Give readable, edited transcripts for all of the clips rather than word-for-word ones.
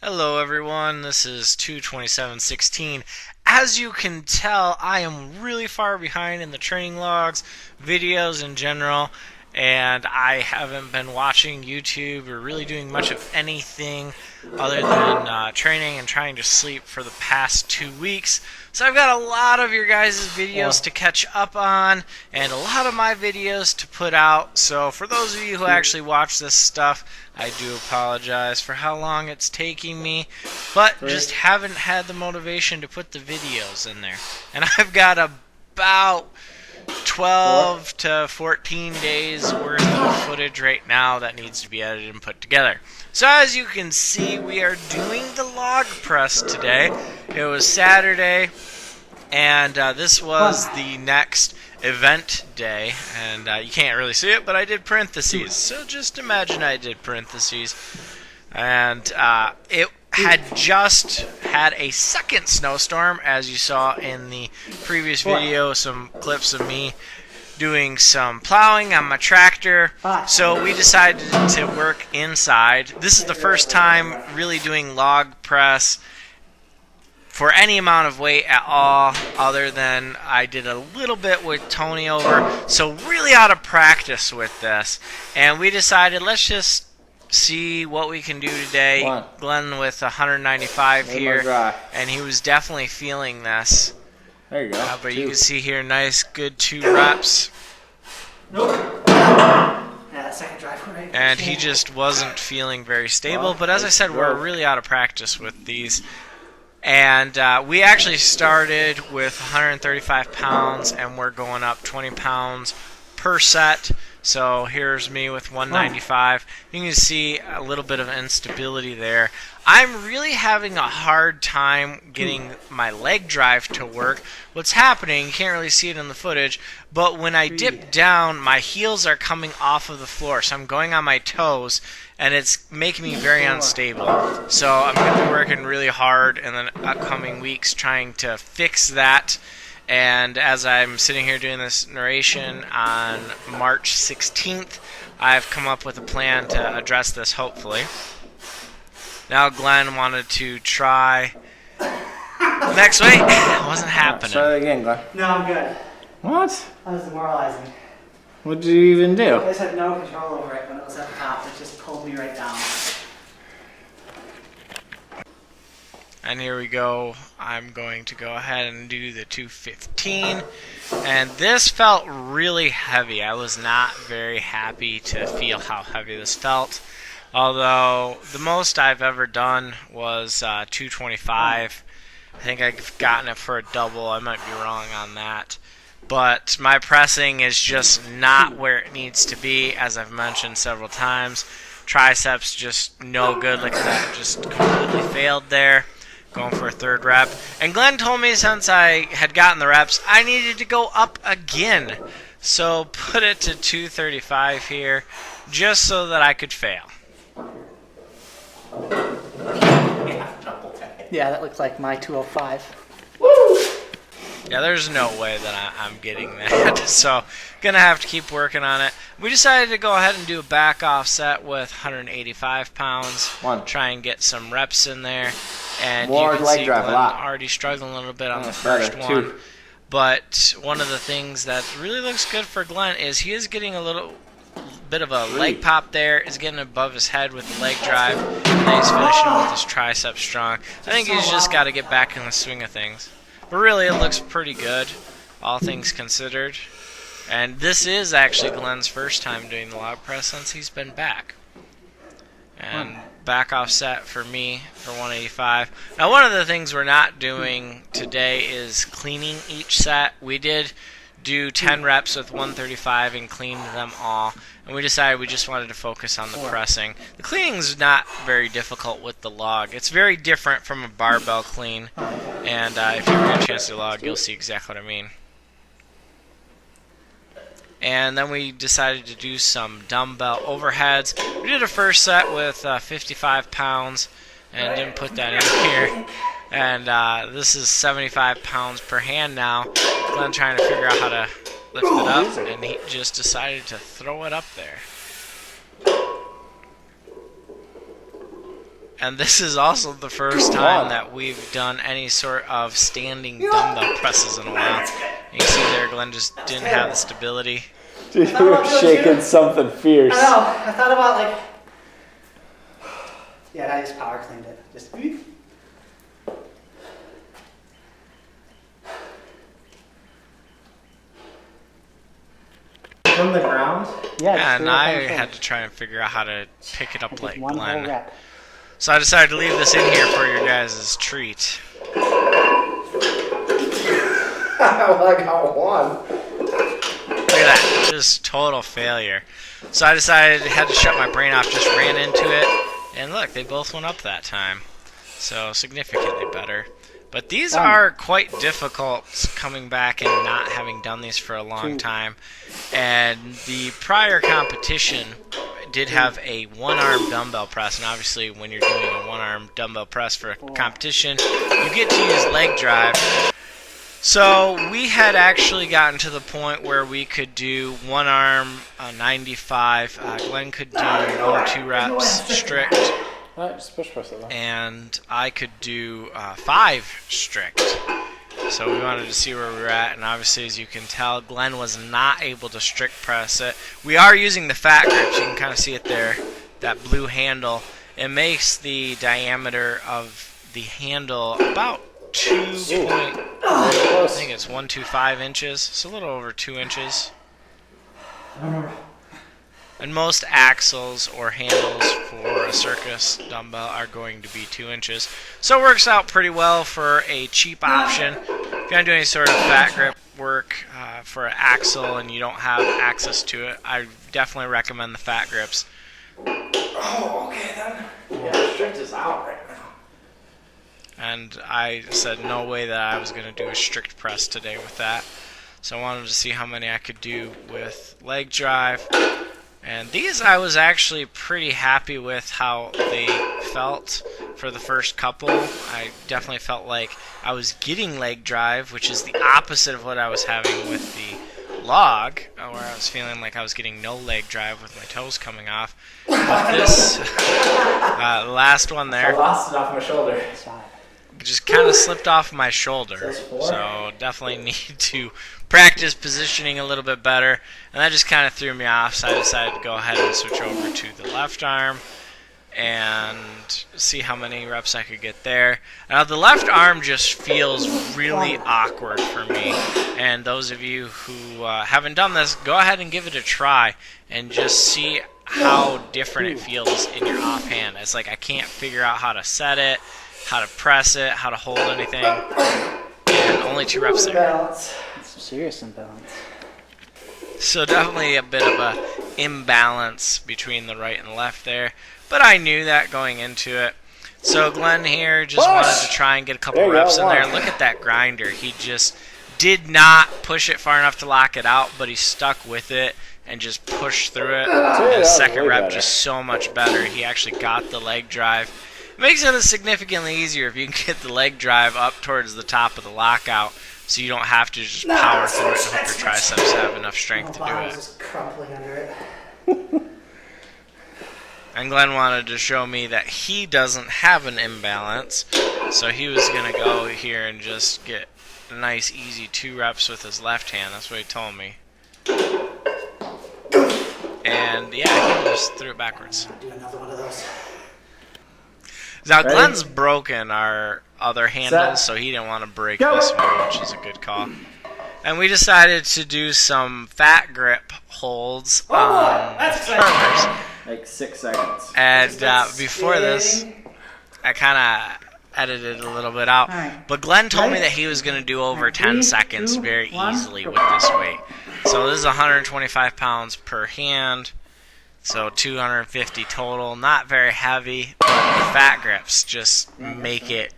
Hello everyone, this is 22716. As you can tell, I am really far behind in the training logs, videos in general, and I haven't been watching YouTube or really doing much of anything other than training and trying to sleep for the past 2 weeks. So I've got a lot of your guys' videos to catch up on and a lot of my videos to put out. So for those of you who actually watch this stuff, I do apologize for how long it's taking me, but just haven't had the motivation to put the videos in there. And I've got about 12 to 14 days worth of footage right now that needs to be edited and put together. So as you can see, we are doing the log press today. It was Saturday, and this was the next event day, and you can't really see it, but I did parentheses, so just imagine I did parentheses. And it had just had a second snowstorm, as you saw in the previous video, some clips of me doing some plowing on my tractor. So we decided to work inside. This is the first time really doing log press for any amount of weight at all, other than I did a little bit with Tony over. So really out of practice with this. And we decided, let's just see what we can do today. Glenn with 195 here, and he was definitely feeling this. There you go. But you can see here, nice, good 2 reps. Nope. Yeah, second drive right. And he just wasn't feeling very stable. But as I said, we're really out of practice with these. And we actually started with 135 pounds, and we're going up 20 pounds per set. So here's me with 195. You can see a little bit of instability there. I'm really having a hard time getting my leg drive to work. What's happening, you can't really see it in the footage, but when I dip down, my heels are coming off of the floor. So I'm going on my toes, and it's making me very unstable. So I'm going to be working really hard in the upcoming weeks trying to fix that. And as I'm sitting here doing this narration on March 16th, I've come up with a plan to address this, hopefully. Now Glenn wanted to try next weight. It wasn't happening. Try it again, Glenn. No, I'm good. What? That was demoralizing. What did you even do? I just had no control over it when it was at the top. It just pulled me right down. And here we go. I'm going to go ahead and do the 215. And this felt really heavy. I was not very happy to feel how heavy this felt. Although the most I've ever done was 225. I think I've gotten it for a double. I might be wrong on that. But my pressing is just not where it needs to be, as I've mentioned several times. Triceps just no good. Look at that. Just completely failed there. Going for a 3rd rep. And Glenn told me since I had gotten the reps, I needed to go up again. So put it to 235 here, just so that I could fail. Yeah, that looks like my 205. Yeah, there's no way that I'm getting that. So gonna have to keep working on it. We decided to go ahead and do a back offset with 185 pounds. Try and get some reps in there. And More you can leg see drive, Glenn a lot. already struggling a little bit on the better, first one. But one of the things that really looks good for Glenn is he is getting a little bit of a leg pop there. Is getting above his head with the leg drive. And then he's finishing with his tricep strong. I think he's just got to get back in the swing of things. But really, it looks pretty good, all things considered. And this is actually Glenn's first time doing the log press since he's been back. And back offset for me for 185. Now, one of the things we're not doing today is cleaning each set. We did do 10 reps with 135 and cleaned them all. And we decided we just wanted to focus on the pressing. The cleaning is not very difficult with the log. It's very different from a barbell clean. And if you ever get a chance to log, you'll see exactly what I mean. And then we decided to do some dumbbell overheads. We did a first set with 55 pounds and didn't put that in here. And this is 75 pounds per hand now. Glenn trying to figure out how to lift it up, and he just decided to throw it up there. And this is also the first time that we've done any sort of standing dumbbell presses in a while. You see there, Glenn just didn't have the stability. Dude, you're shaking something fierce. I know. I thought about like. Yeah, I just power cleaned it. Just. From the ground? Yeah, and I had to try and figure out how to pick it up like one whole Glenn. rep. So I decided to leave this in here for your guys' treat. Well, I got one. Look at that, just total failure. So I decided I had to shut my brain off, just ran into it, and look, they both went up that time. So significantly better. But these are quite difficult coming back and not having done these for a long time. And the prior competition did have a one-arm dumbbell press, and obviously when you're doing a one-arm dumbbell press for a competition, you get to use leg drive. So we had actually gotten to the point where we could do one arm 95. Glenn could do 1 or 2 reps strict. Just push press it. And I could do 5 strict. So we wanted to see where we were at, and obviously, as you can tell, Glenn was not able to strict press it. We are using the fat grips. You can kind of see it there, that blue handle. It makes the diameter of the handle about 125 inches. It's a little over 2 inches. And most axles or handles for a circus dumbbell are going to be 2 inches. So it works out pretty well for a cheap option. If you're not doing any sort of fat grip work for an axle and you don't have access to it, I definitely recommend the fat grips. Oh, okay then. Yeah, strict is out right now. And I said no way that I was going to do a strict press today with that. So I wanted to see how many I could do with leg drive. And these I was actually pretty happy with how they felt for the first couple. I definitely felt like I was getting leg drive, which is the opposite of what I was having with the log, where I was feeling like I was getting no leg drive with my toes coming off. But this, last one there, I lost it off my shoulder. just kind of slipped off my shoulder. So definitely need to practice positioning a little bit better, and that just kind of threw me off, so I decided to go ahead and switch over to the left arm and see how many reps I could get there. Now the left arm just feels really awkward for me, and those of you who haven't done this, go ahead and give it a try and just see how different it feels in your offhand. It's like I can't figure out how to set it, how to press it, how to hold anything, and only 2 reps there. Serious imbalance. So definitely a bit of a imbalance between the right and left there, but I knew that going into it. So Glenn here just wanted to try and get a couple reps in there. Look at that grinder. He just did not push it far enough to lock it out, but he stuck with it and just pushed through it. And the second rep just so much better. He actually got the leg drive. It makes it significantly easier if you can get the leg drive up towards the top of the lockout, so you don't have to just power through it and hope your triceps have enough strength to do it. Just crumpling under it. And Glenn wanted to show me that he doesn't have an imbalance, so he was going to go here and just get a nice easy 2 reps with his left hand. That's what he told me. And yeah, he just threw it backwards. Do another one of those. Now Glenn's broken our other handles, so he didn't want to break this one, which is a good call. And we decided to do some fat grip holds on firmers. Like 6 seconds. And before this, I kind of edited a little bit out. But Glenn told me that he was going to do over 10 seconds very easily with this weight. So this is 125 pounds per hand. So 250 total, not very heavy, but the fat grips just make it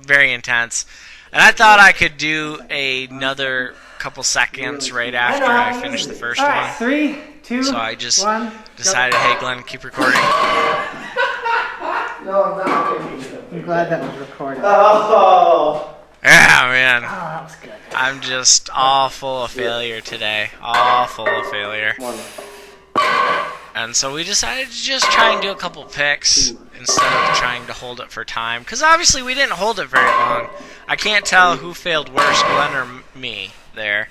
very intense. And I thought I could do another couple seconds right after I finished the first one. 3, 2, so I just 1, decided, hey Glenn, keep recording. No, I'm not. I'm glad that was recorded. Yeah, man. Oh, that was good. I'm just all full of failure today. All full of failure. And so we decided to just try and do a couple picks instead of trying to hold it for time. Because obviously we didn't hold it very long. I can't tell who failed worse, Glenn or me there.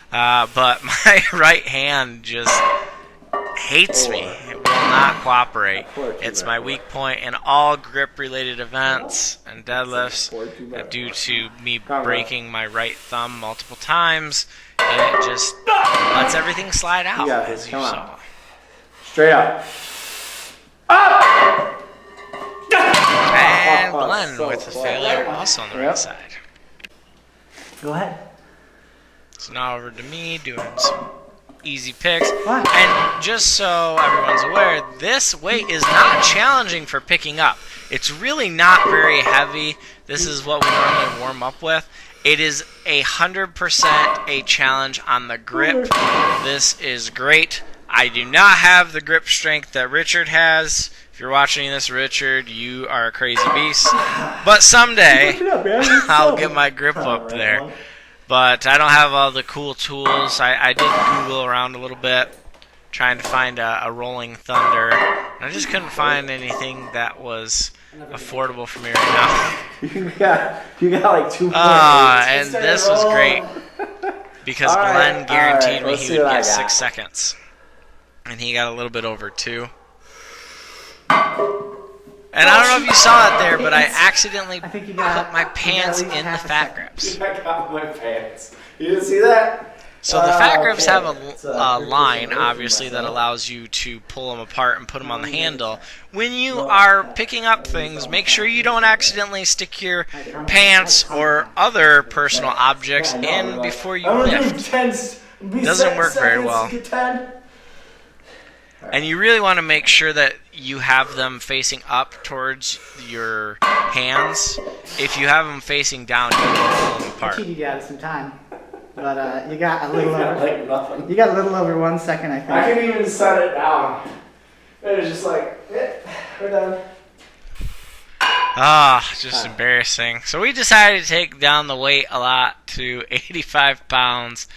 But my right hand just hates me. It will not cooperate. It's my weak point in all grip-related events and deadlifts. Due to me breaking my right thumb multiple times, it just lets everything slide out, as you saw. Straight up. Up! And Glenn with a failure, also on the right side. Go ahead. So now over to me, doing some easy picks. What? And just so everyone's aware, this weight is not challenging for picking up. It's really not very heavy. This is what we normally warm up with. It is 100% a challenge on the grip. This is great. I do not have the grip strength that Richard has. If you're watching this, Richard, you are a crazy beast. But someday, I'll get my grip up there. But I don't have all the cool tools. I did Google around a little bit, trying to find a Rolling Thunder. And I just couldn't find anything that was affordable for me right You got like 2 points. And this was great because Glenn guaranteed me he would get 6 seconds. And he got a little bit over 2. And I don't know if you saw it there, but I accidentally put my pants in the fat grips. I got my pants. You didn't see that? So the fat grips have a line, obviously, that allows you to pull them apart and put them on the handle. When you are picking up things, make sure you don't accidentally stick your pants or other personal objects in before you lift. Doesn't work very well. And you really want to make sure that you have them facing up towards your hands. If you have them facing down, you will pull them apart. You got some time, but you got a little over. You got a little over 1 second, I think. I can even set it down. It was just like, we're done. Just embarrassing. So we decided to take down the weight a lot to 85 pounds.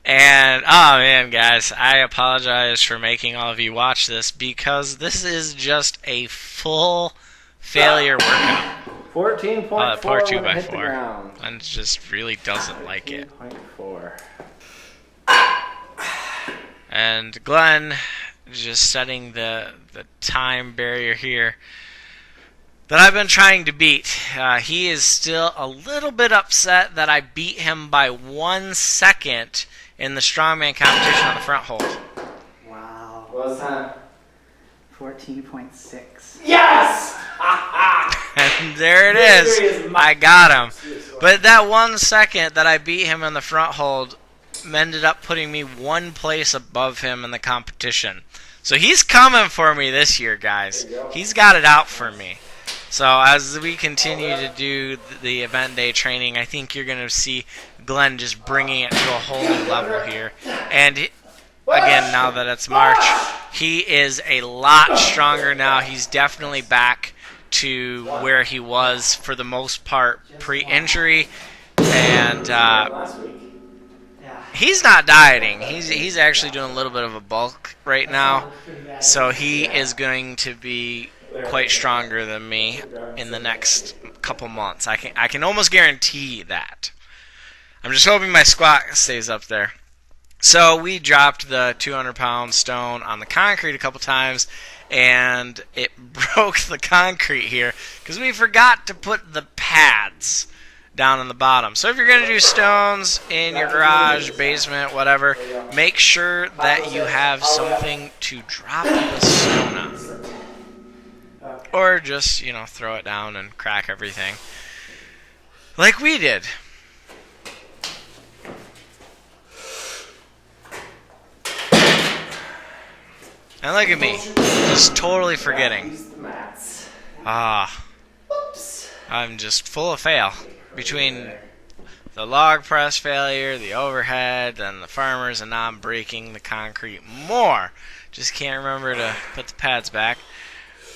And, oh man, guys, I apologize for making all of you watch this because this is just a full failure workout. 14.4 Poor 2x4. And just really doesn't like it. 14.4. And Glenn just setting the time barrier here that I've been trying to beat. He is still a little bit upset that I beat him by 1 second in the strongman competition on the front hold. Wow. What was that? 14.6. Yes! And there it is. I got him. But that 1 second that I beat him in the front hold ended up putting me 1 place above him in the competition. So he's coming for me this year, guys. He's got it out for me. So as we continue to do the event day training, I think you're going to see Glenn just bringing it to a whole new level here. And again, now that it's March, he is a lot stronger now. He's definitely back to where he was for the most part pre-injury. And he's not dieting. He's actually doing a little bit of a bulk right now. So he is going to be quite stronger than me in the next couple months. I can almost guarantee that. I'm just hoping my squat stays up there. So we dropped the 200-pound stone on the concrete a couple times, and it broke the concrete here because we forgot to put the pads down on the bottom. So if you're going to do stones in your garage, basement, whatever, make sure that you have something to drop the stone on. Or just, throw it down and crack everything. Like we did. And look at me. Just totally forgetting. I'm just full of fail. Between the log press failure, the overhead, and the farmers, and now I'm breaking the concrete more. Just can't remember to put the pads back.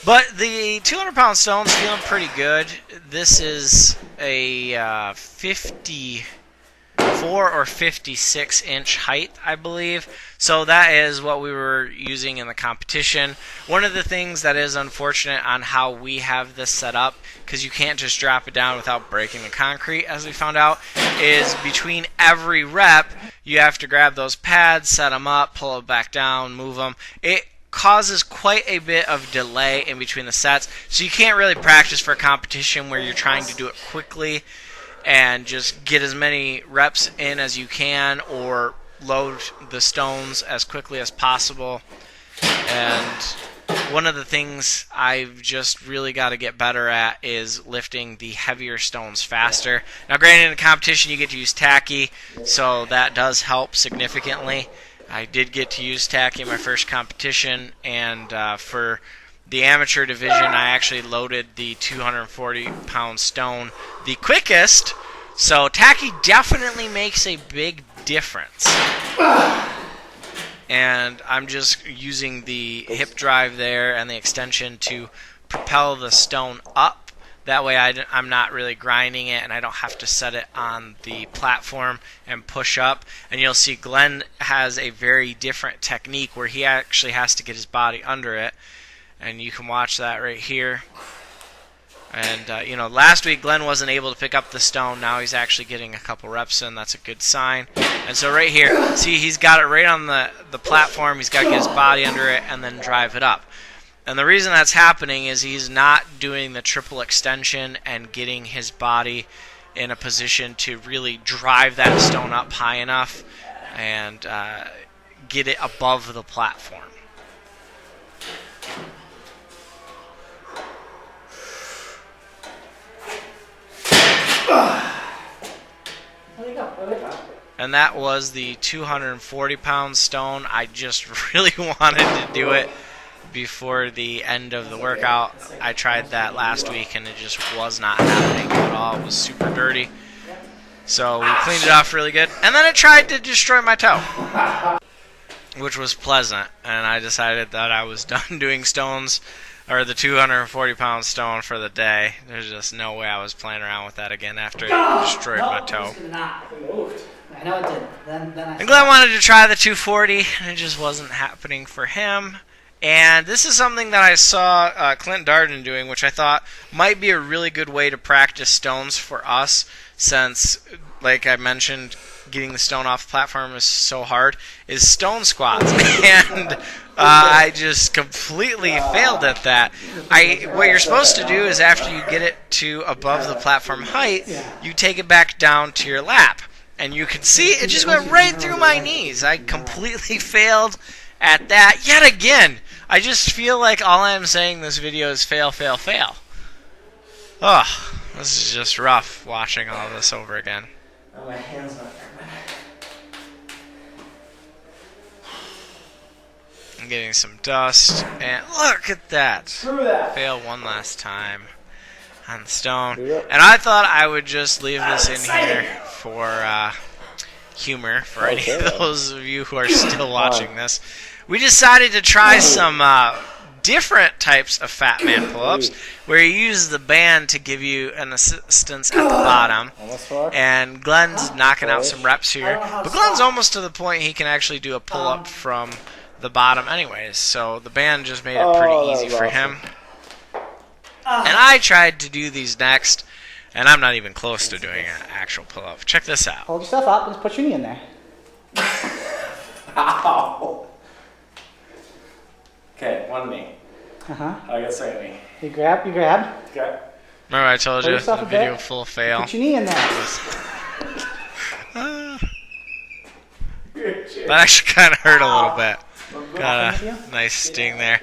But the 200-pound stone's feeling pretty good. This is a 50 4 or 56-inch height, I believe. So that is what we were using in the competition. One of the things that is unfortunate on how we have this set up, because you can't just drop it down without breaking the concrete, as we found out, is between every rep, you have to grab those pads, set them up, pull it back down, move them. It causes quite a bit of delay in between the sets, so you can't really practice for a competition where you're trying to do it quickly and just get as many reps in as you can, or load the stones as quickly as possible. And one of the things I've just really got to get better at is lifting the heavier stones faster. Now granted, in a competition you get to use tacky, so that does help significantly. I did get to use tacky in my first competition, and for the amateur division, I actually loaded the 240-pound stone the quickest, so tacky definitely makes a big difference. And I'm just using the hip drive there and the extension to propel the stone up. That way I'm not really grinding it, and I don't have to set it on the platform and push up. And you'll see Glenn has a very different technique where he actually has to get his body under it. And you can watch that right here. And, you know, last week Glenn wasn't able to pick up the stone. Now he's actually getting a couple reps in. That's a good sign. And so right here, see, he's got it right on the platform. He's got to get his body under it and then drive it up. And the reason that's happening is he's not doing the triple extension and getting his body in a position to really drive that stone up high enough and get it above the platform. And that was the 240-pound stone. I just really wanted to do it before the end of the workout. I tried that last week and it just was not happening at all. It was super dirty. So we cleaned it off really good. And then it tried to destroy my toe, which was pleasant. And I decided that I was done doing stones, or the 240-pound stone, for the day. There's just no way I was playing around with that again after it destroyed my toe. I know it did. Then And Glenn wanted to try the 240, and it just wasn't happening for him. And this is something that I saw Clint Darden doing, which I thought might be a really good way to practice stones for us, since, like I mentioned, getting the stone off the platform is so hard, is stone squats. And I just completely failed at that. What you're supposed to do is, after you get it to above the platform height, you take it back down to your lap. And you can see it just went right through my knees. I completely failed at that yet again. I just feel like all I'm saying in this video is fail, fail, fail. Oh, this is just rough watching all this over again. Oh, my hand's not I'm getting some dust, and look at that. Screw that. Fail one last time on the stone. And I thought I would just leave this in here for humor for any of those of you who are still watching this. We decided to try some different types of fat man pull-ups, where you use the band to give you an assistance at the bottom. And Glenn's knocking out some reps here, but Glenn's almost to the point he can actually do a pull-up from the bottom anyways, so the band just made it pretty easy for him. And I tried to do these next, and I'm not even close to doing an actual pull-up. Check this out. hold yourself up and just put your knee in there. Ow. Okay, one knee. I got second knee. You grab. Okay. Remember I told you, yourself the a video bit. full fail. Put your knee in there. That actually kind of hurt a little bit. Got a nice sting there.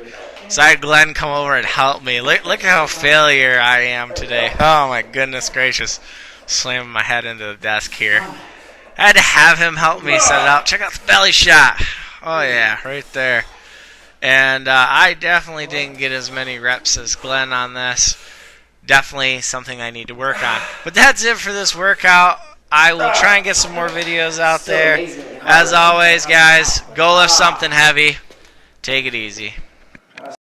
So I had Glenn come over and help me. Look how failure I am today. Oh my goodness gracious. Slamming my head into the desk here. I had to have him help me set it up. Check out the belly shot. Oh yeah, right there. And I definitely didn't get as many reps as Glenn on this. Definitely something I need to work on. But that's it for this workout. I will try and get some more videos out there. As always, guys, go lift something heavy. Take it easy.